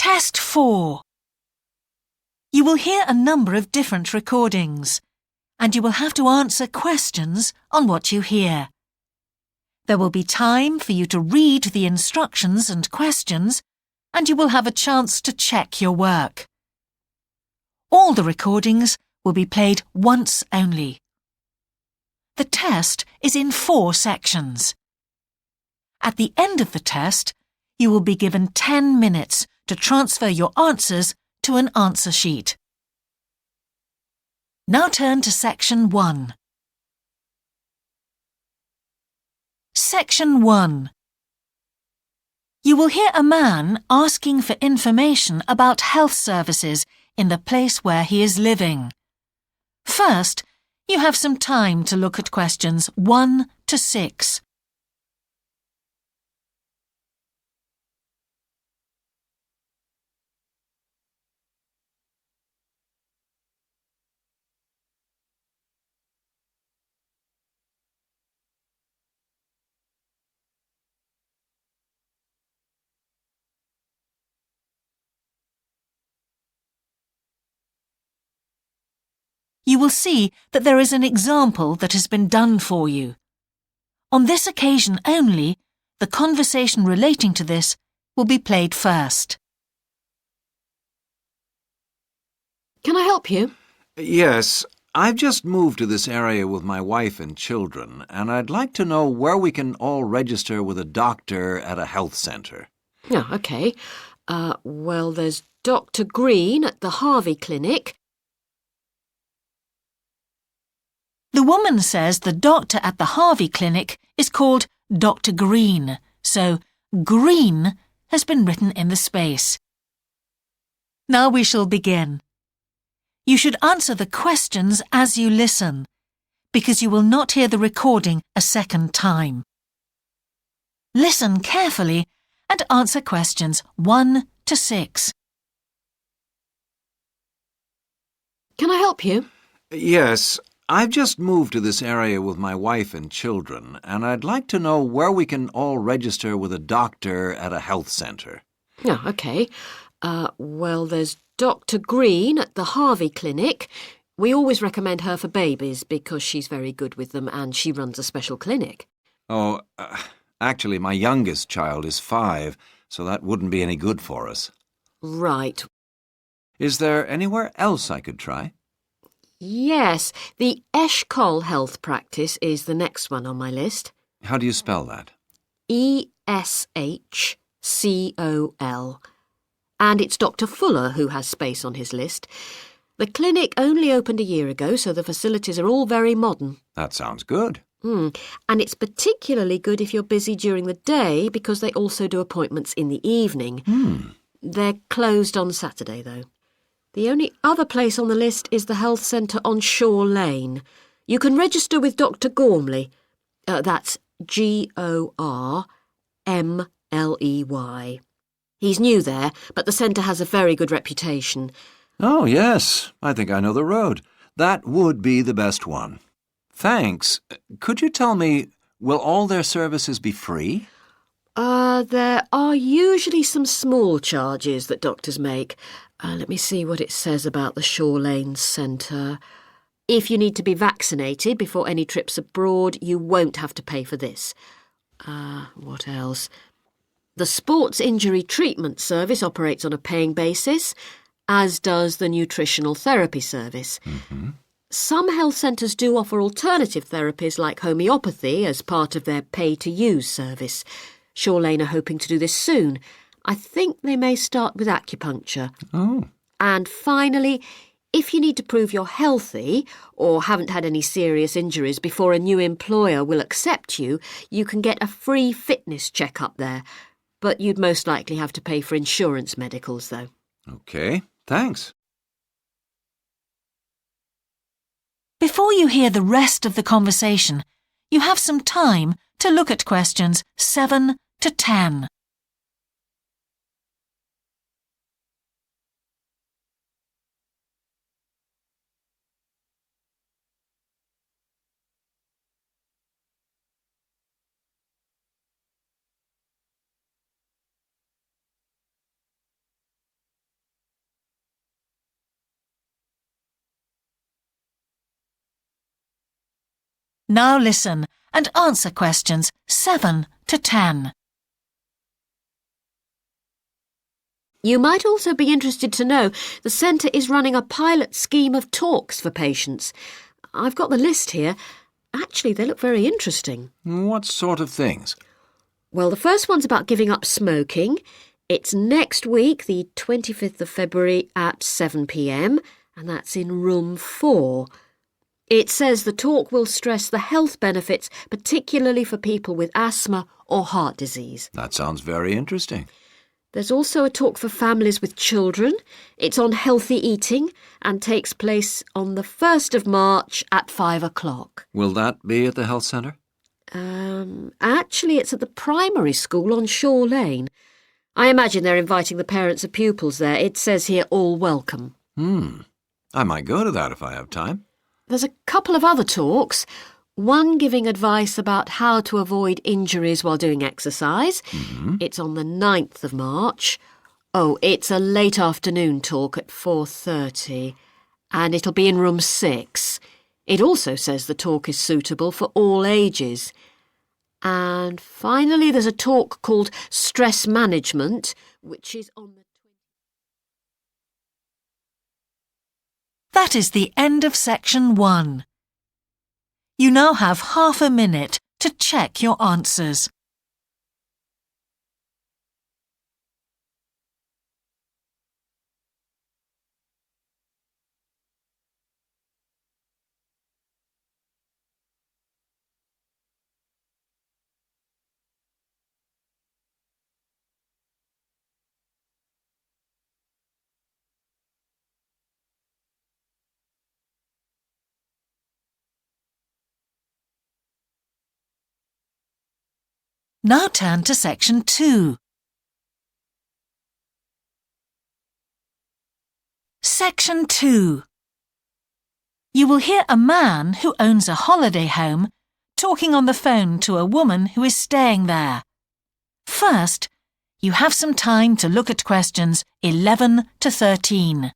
Test 4. You will hear a number of different recordings, and you will have to answer questions on what you hear. There will be time for you to read the instructions and questions, and you will have a chance to check your work. All the recordings will be played once only. The test is in 4 sections. At the end of the test, you will be given 10 minutes to transfer your answers to an answer sheet. Now turn to Section 1. Section 1. You will hear a man asking for information about health services in the place where he is living. First, you have some time to look at questions 1 to 6. You will see that there is an example that has been done for you. On this occasion only, the conversation relating to this will be played first. Can I help you? Yes, I've just moved to this area with my wife and children, and I'd like to know where we can all register with a doctor at a health centre. Oh, OK. Well, there's Dr. Green at the Harvey Clinic. The woman says the doctor at the Harvey Clinic is called Dr. Green, so Green has been written in the space. Now we shall begin. You should answer the questions as you listen, because you will not hear the recording a second time. Listen carefully and answer questions 1 to 6. Can I help you? Yes, I've just moved to this area with my wife and children, and I'd like to know where we can all register with a doctor at a health centre. Oh, OK. Well, there's Dr. Green at the Harvey Clinic. We always recommend her for babies because she's very good with them and she runs a special clinic. Oh, actually, my youngest child is 5, so that wouldn't be any good for us. Right. Is there anywhere else I could try? Yes, the Eshcol Health Practice is the next one on my list. How do you spell that? Eshcol. And it's Dr. Fuller who has space on his list. The clinic only opened a year ago, so the facilities are all very modern. That sounds good. And it's particularly good if you're busy during the day because they also do appointments in the evening. They're closed on Saturday, though. The only other place on the list is the health centre on Shore Lane. You can register with Dr. Gormley. That's Gormley. He's new there, but the centre has a very good reputation. Oh, yes. I think I know the road. That would be the best one. Thanks. Could you tell me, will all their services be free? There are usually some small charges that doctors make. Let me see what it says about the Shore Lane Centre. If you need to be vaccinated before any trips abroad, you won't have to pay for this. What else? The Sports Injury Treatment Service operates on a paying basis, as does the Nutritional Therapy Service. Some health centres do offer alternative therapies like homeopathy as part of their pay-to-use service. Shore Lane are hoping to do this soon. I think they may start with acupuncture. Oh. And finally, if you need to prove you're healthy or haven't had any serious injuries before a new employer will accept you, you can get a free fitness check-up there. But you'd most likely have to pay for insurance medicals, though. OK, thanks. Before you hear the rest of the conversation, you have some time to look at questions 7 to 10. Now listen and answer questions 7 to 10. You might also be interested to know the centre is running a pilot scheme of talks for patients. I've got the list here. Actually, they look very interesting. What sort of things? Well, the first one's about giving up smoking. It's next week, the 25th of February at 7 p.m, and that's in room 4. It says the talk will stress the health benefits, particularly for people with asthma or heart disease. That sounds very interesting. There's also a talk for families with children. It's on healthy eating and takes place on the 1st of March at 5 o'clock. Will that be at the health centre? Actually, it's at the primary school on Shore Lane. I imagine they're inviting the parents of pupils there. It says here, all welcome. I might go to that if I have time. There's a couple of other talks. One giving advice about how to avoid injuries while doing exercise. It's on the 9th of March. Oh, it's a late afternoon talk at 4:30, and it'll be in room 6. It also says the talk is suitable for all ages. And finally, there's a talk called Stress Management, which is on the... That is the end of section 1. You now have half a minute to check your answers. Now turn to section 2. Section 2. You will hear a man who owns a holiday home talking on the phone to a woman who is staying there. First, you have some time to look at questions 11 to 13.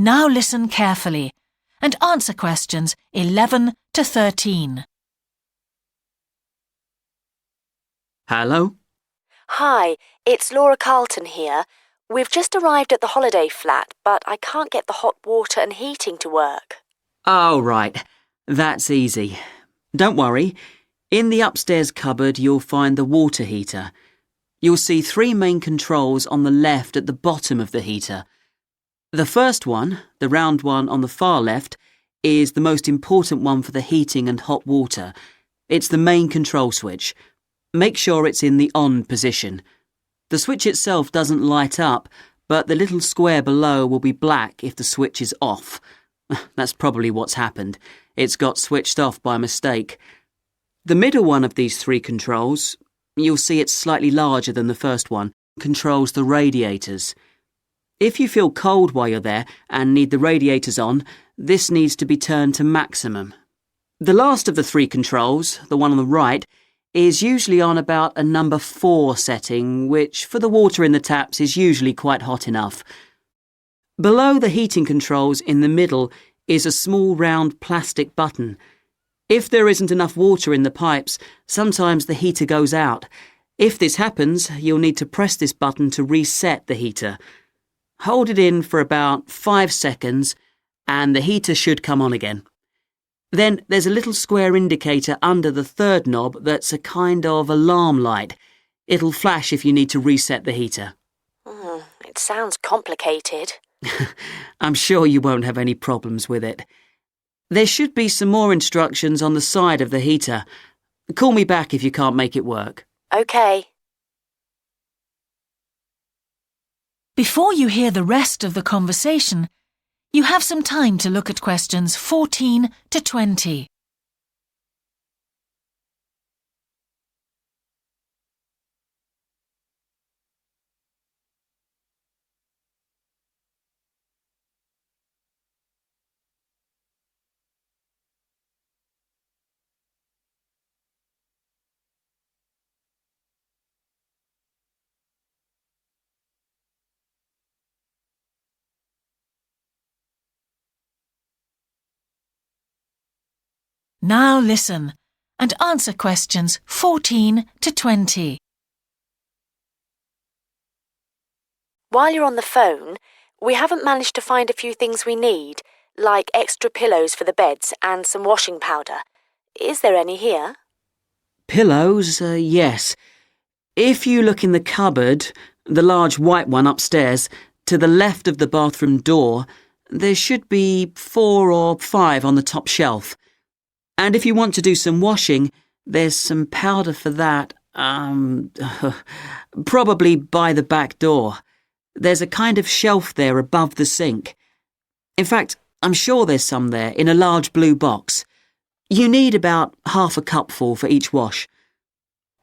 Now listen carefully and answer questions 11 to 13. Hello? Hi, it's Laura Carlton here. We've just arrived at the holiday flat, but I can't get the hot water and heating to work. Oh, right. That's easy. Don't worry. In the upstairs cupboard, you'll find the water heater. You'll see 3 main controls on the left at the bottom of the heater. The first one, the round one on the far left, is the most important one for the heating and hot water. It's the main control switch. Make sure it's in the on position. The switch itself doesn't light up, but the little square below will be black if the switch is off. That's probably what's happened. It's got switched off by mistake. The middle one of these 3 controls, you'll see it's slightly larger than the first one, controls the radiators. If you feel cold while you're there and need the radiators on, this needs to be turned to maximum. The last of the 3 controls, the one on the right, is usually on about a number 4 setting, which for the water in the taps is usually quite hot enough. Below the heating controls in the middle is a small round plastic button. If there isn't enough water in the pipes, sometimes the heater goes out. If this happens, you'll need to press this button to reset the heater. Hold it in for about 5 seconds and the heater should come on again. Then there's a little square indicator under the 3rd knob that's a kind of alarm light. It'll flash if you need to reset the heater. It sounds complicated. I'm sure you won't have any problems with it. There should be some more instructions on the side of the heater. Call me back if you can't make it work. OK. Before you hear the rest of the conversation, you have some time to look at questions 14 to 20. Now listen and answer questions 14 to 20. While you're on the phone, we haven't managed to find a few things we need, like extra pillows for the beds and some washing powder. Is there any here? Pillows, yes. If you look in the cupboard, the large white one upstairs, to the left of the bathroom door, there should be 4 or 5 on the top shelf. And if you want to do some washing, there's some powder for that, probably by the back door. There's a kind of shelf there above the sink. In fact, I'm sure there's some there in a large blue box. You need about half a cupful for each wash.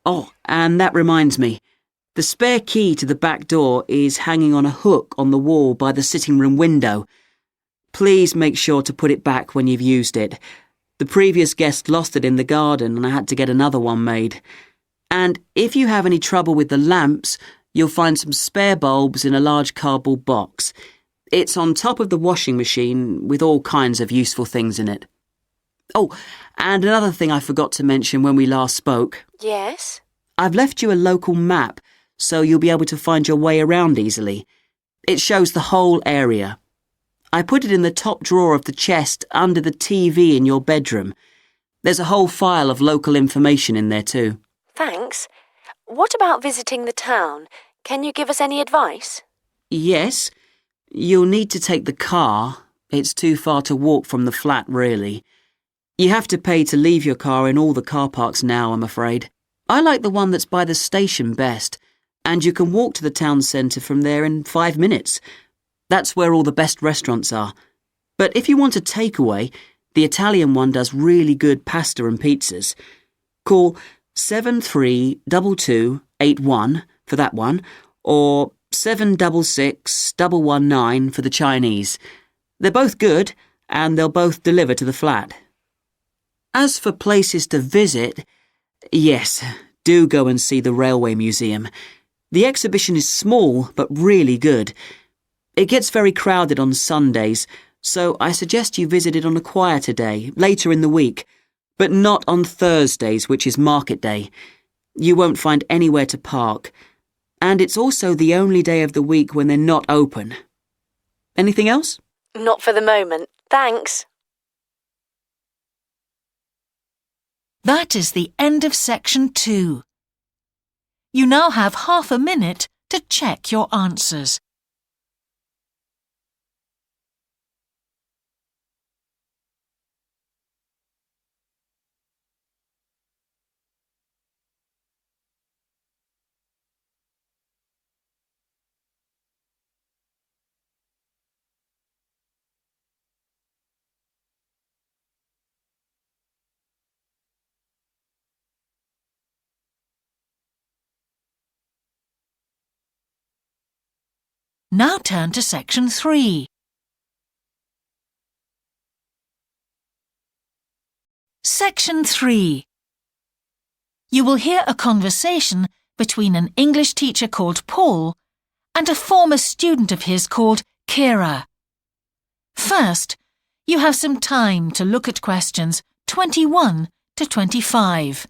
Oh, and that reminds me. The spare key to the back door is hanging on a hook on the wall by the sitting room window. Please make sure to put it back when you've used it. The previous guest lost it in the garden and I had to get another one made. And if you have any trouble with the lamps, you'll find some spare bulbs in a large cardboard box. It's on top of the washing machine with all kinds of useful things in it. Oh, and another thing I forgot to mention when we last spoke. Yes? I've left you a local map so you'll be able to find your way around easily. It shows the whole area. I put it in the top drawer of the chest under the TV in your bedroom. There's a whole file of local information in there too. Thanks. What about visiting the town? Can you give us any advice? Yes. You'll need to take the car. It's too far to walk from the flat, really. You have to pay to leave your car in all the car parks now, I'm afraid. I like the one that's by the station best, and you can walk to the town centre from there in 5 minutes. That's where all the best restaurants are. But if you want a takeaway, the Italian one does really good pasta and pizzas. Call 732281 for that one, or 766119 for the Chinese. They're both good, and they'll both deliver to the flat. As for places to visit, yes, do go and see the Railway Museum. The exhibition is small, but really good. It gets very crowded on Sundays, so I suggest you visit it on a quieter day, later in the week, but not on Thursdays, which is market day. You won't find anywhere to park. And it's also the only day of the week when they're not open. Anything else? Not for the moment. Thanks. That is the end of section 2. You now have half a minute to check your answers. Now turn to section 3. Section 3. You will hear a conversation between an English teacher called Paul and a former student of his called Kira. First, you have some time to look at questions 21 to 25.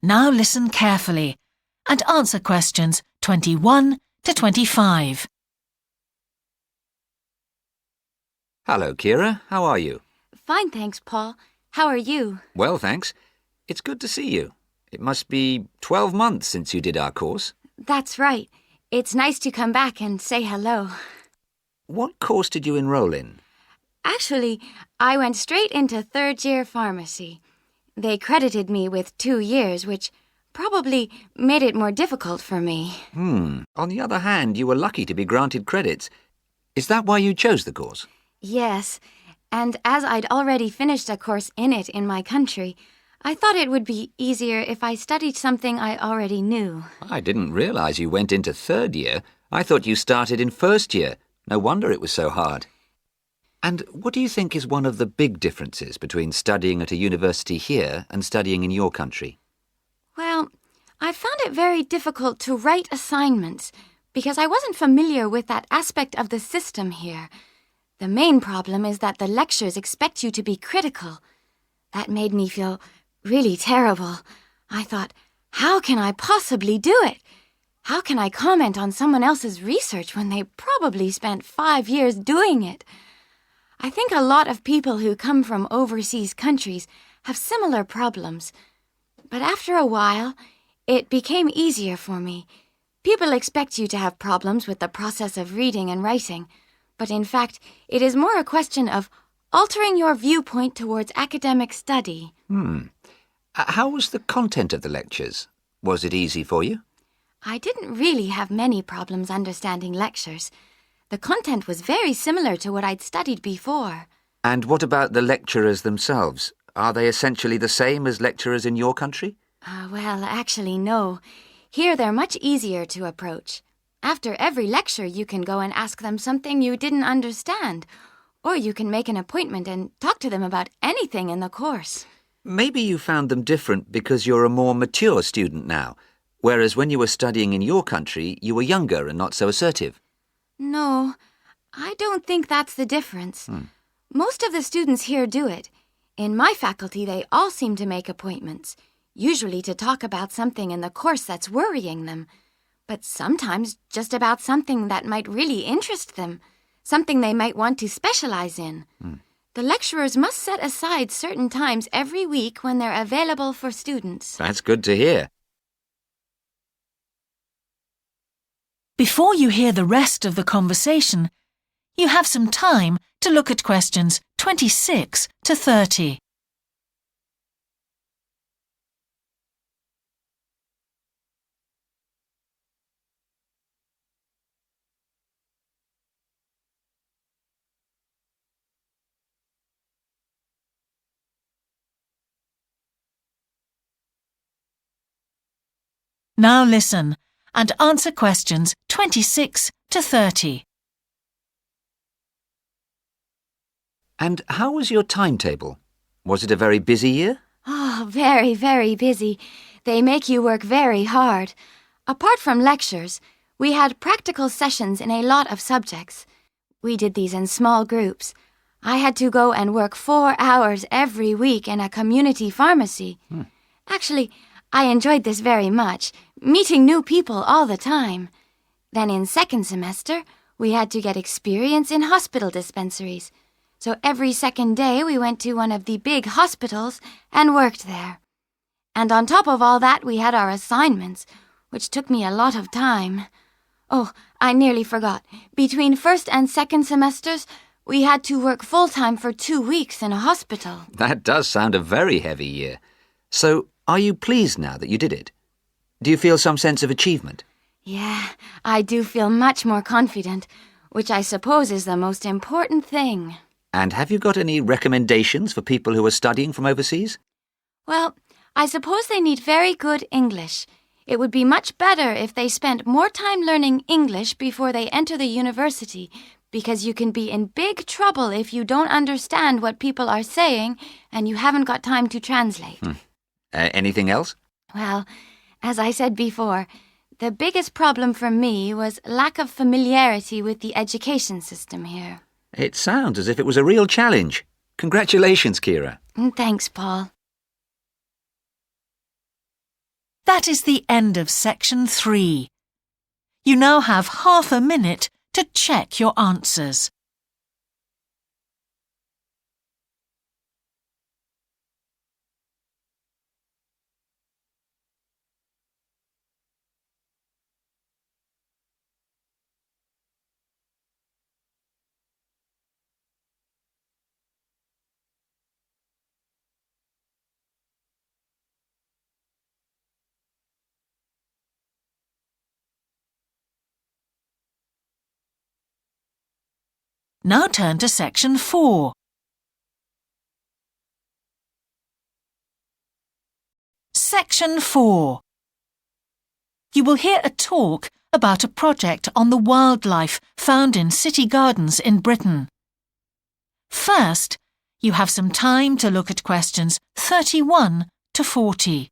Now listen carefully and answer questions 21 to 25. Hello, Kira. How are you? Fine, thanks, Paul. How are you? Well, thanks. It's good to see you. It must be 12 months since you did our course. That's right. It's nice to come back and say hello. What course did you enroll in? Actually, I went straight into third-year pharmacy. They credited me with 2 years, which probably made it more difficult for me. On the other hand, you were lucky to be granted credits. Is that why you chose the course? Yes, and as I'd already finished a course in it in my country, I thought it would be easier if I studied something I already knew. I didn't realize you went into third year. I thought you started in first year. No wonder it was so hard. And what do you think is one of the big differences between studying at a university here and studying in your country? Well, I found it very difficult to write assignments because I wasn't familiar with that aspect of the system here. The main problem is that the lectures expect you to be critical. That made me feel really terrible. I thought, how can I possibly do it? How can I comment on someone else's research when they probably spent 5 years doing it? I think a lot of people who come from overseas countries have similar problems. But after a while, it became easier for me. People expect you to have problems with the process of reading and writing, but in fact, it is more a question of altering your viewpoint towards academic study. How was the content of the lectures? Was it easy for you? I didn't really have many problems understanding lectures. The content was very similar to what I'd studied before. And what about the lecturers themselves? Are they essentially the same as lecturers in your country? Well, actually, no. Here they're much easier to approach. After every lecture, you can go and ask them something you didn't understand, or you can make an appointment and talk to them about anything in the course. Maybe you found them different because you're a more mature student now, whereas when you were studying in your country, you were younger and not so assertive. No, I don't think that's the difference. Most of the students here do it. In my faculty, they all seem to make appointments, usually to talk about something in the course that's worrying them, but sometimes just about something that might really interest them, something they might want to specialize in. The lecturers must set aside certain times every week when they're available for students. That's good to hear. Before you hear the rest of the conversation, you have some time to look at questions 26 to 30. Now listen and answer questions 26 to 30. And how was your timetable? Was it a very busy year? Oh, very, very busy. They make you work very hard. Apart from lectures, we had practical sessions in a lot of subjects. We did these in small groups. I had to go and work 4 hours every week in a community pharmacy. Actually, I enjoyed this very much, meeting new people all the time. Then in second semester, we had to get experience in hospital dispensaries. So every second day we went to one of the big hospitals and worked there. And on top of all that, we had our assignments, which took me a lot of time. Oh, I nearly forgot. Between first and second semesters, we had to work full-time for 2 weeks in a hospital. That does sound a very heavy year. So, are you pleased now that you did it? Do you feel some sense of achievement? Yeah, I do feel much more confident, which I suppose is the most important thing. And have you got any recommendations for people who are studying from overseas? Well, I suppose they need very good English. It would be much better if they spent more time learning English before they enter the university, because you can be in big trouble if you don't understand what people are saying and you haven't got time to translate. Anything else? Well, as I said before, the biggest problem for me was lack of familiarity with the education system here. It sounds as if it was a real challenge. Congratulations, Kira. Thanks, Paul. That is the end of section 3. You now have half a minute to check your answers. Now turn to section 4. Section 4. You will hear a talk about a project on the wildlife found in city gardens in Britain. First, you have some time to look at questions 31 to 40.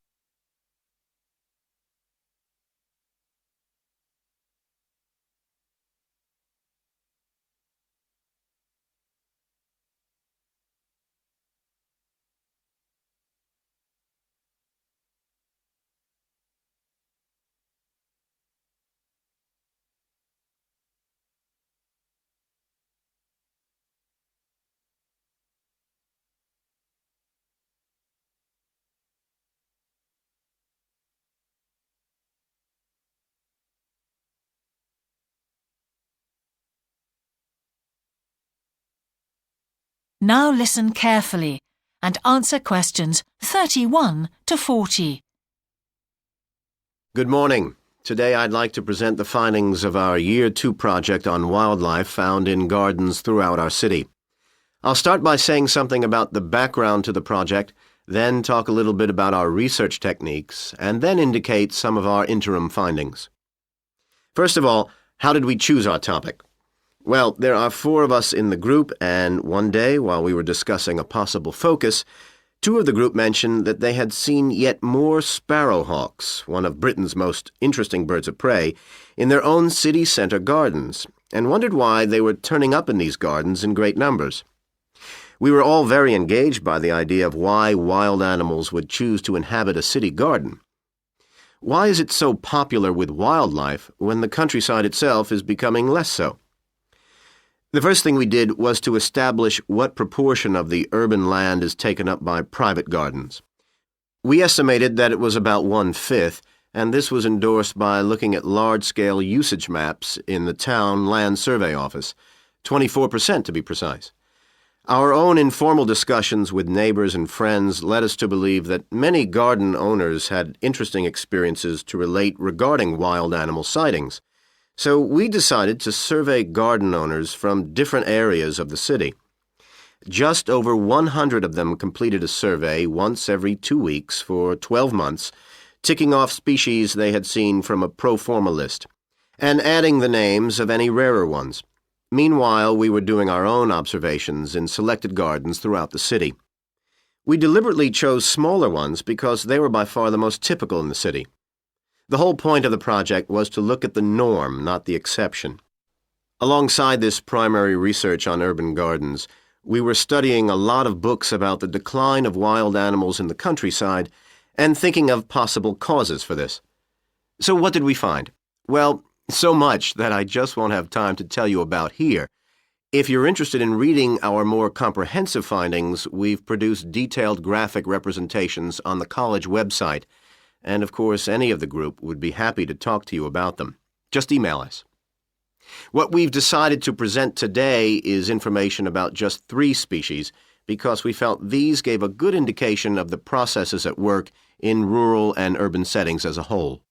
Now listen carefully and answer questions 31 to 40. Good morning. Today I'd like to present the findings of our Year 2 project on wildlife found in gardens throughout our city. I'll start by saying something about the background to the project, then talk a little bit about our research techniques, and then indicate some of our interim findings. First of all, how did we choose our topic? Well, there are 4 of us in the group, and one day, while we were discussing a possible focus, 2 of the group mentioned that they had seen yet more sparrowhawks, one of Britain's most interesting birds of prey, in their own city centre gardens, and wondered why they were turning up in these gardens in great numbers. We were all very engaged by the idea of why wild animals would choose to inhabit a city garden. Why is it so popular with wildlife when the countryside itself is becoming less so? The first thing we did was to establish what proportion of the urban land is taken up by private gardens. We estimated that it was about 1/5, and this was endorsed by looking at large-scale usage maps in the Town Land Survey Office, 24% to be precise. Our own informal discussions with neighbors and friends led us to believe that many garden owners had interesting experiences to relate regarding wild animal sightings. So we decided to survey garden owners from different areas of the city. Just over 100 of them completed a survey once every 2 weeks for 12 months, ticking off species they had seen from a pro forma list, and adding the names of any rarer ones. Meanwhile, we were doing our own observations in selected gardens throughout the city. We deliberately chose smaller ones because they were by far the most typical in the city. The whole point of the project was to look at the norm, not the exception. Alongside this primary research on urban gardens, we were studying a lot of books about the decline of wild animals in the countryside and thinking of possible causes for this. So what did we find? Well, so much that I just won't have time to tell you about here. If you're interested in reading our more comprehensive findings, we've produced detailed graphic representations on the college website, and of course any of the group would be happy to talk to you about them. Just email us. What we've decided to present today is information about just 3 species because we felt these gave a good indication of the processes at work in rural and urban settings as a whole.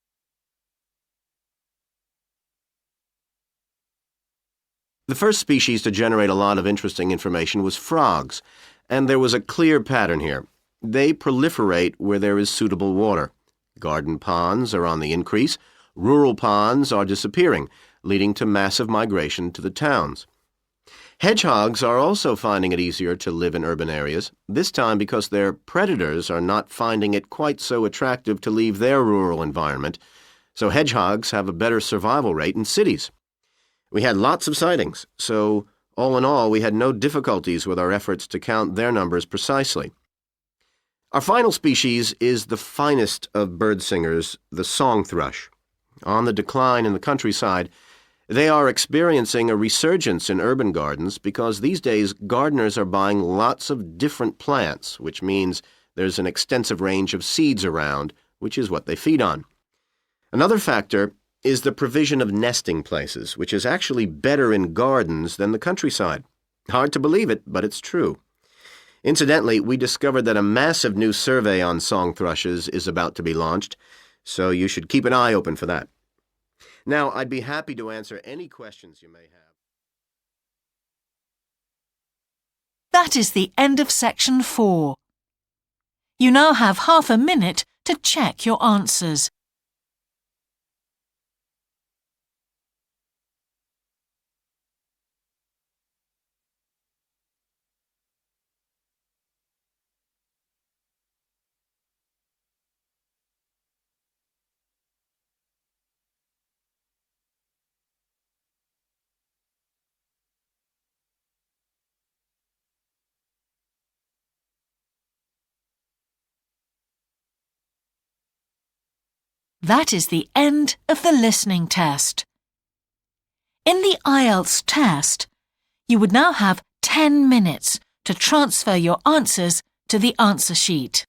The first species to generate a lot of interesting information was frogs, and there was a clear pattern here. They proliferate where there is suitable water. Garden ponds are on the increase, rural ponds are disappearing, leading to massive migration to the towns. Hedgehogs are also finding it easier to live in urban areas, this time because their predators are not finding it quite so attractive to leave their rural environment, so hedgehogs have a better survival rate in cities. We had lots of sightings, so all in all we had no difficulties with our efforts to count their numbers precisely. Our final species is the finest of bird singers, the song thrush. On the decline in the countryside, they are experiencing a resurgence in urban gardens because these days gardeners are buying lots of different plants, which means there's an extensive range of seeds around, which is what they feed on. Another factor is the provision of nesting places, which is actually better in gardens than the countryside. Hard to believe it, but it's true. Incidentally, we discovered that a massive new survey on song thrushes is about to be launched, so you should keep an eye open for that. Now, I'd be happy to answer any questions you may have. That is the end of section 4. You now have half a minute to check your answers. That is the end of the listening test. In the IELTS test, you would now have 10 minutes to transfer your answers to the answer sheet.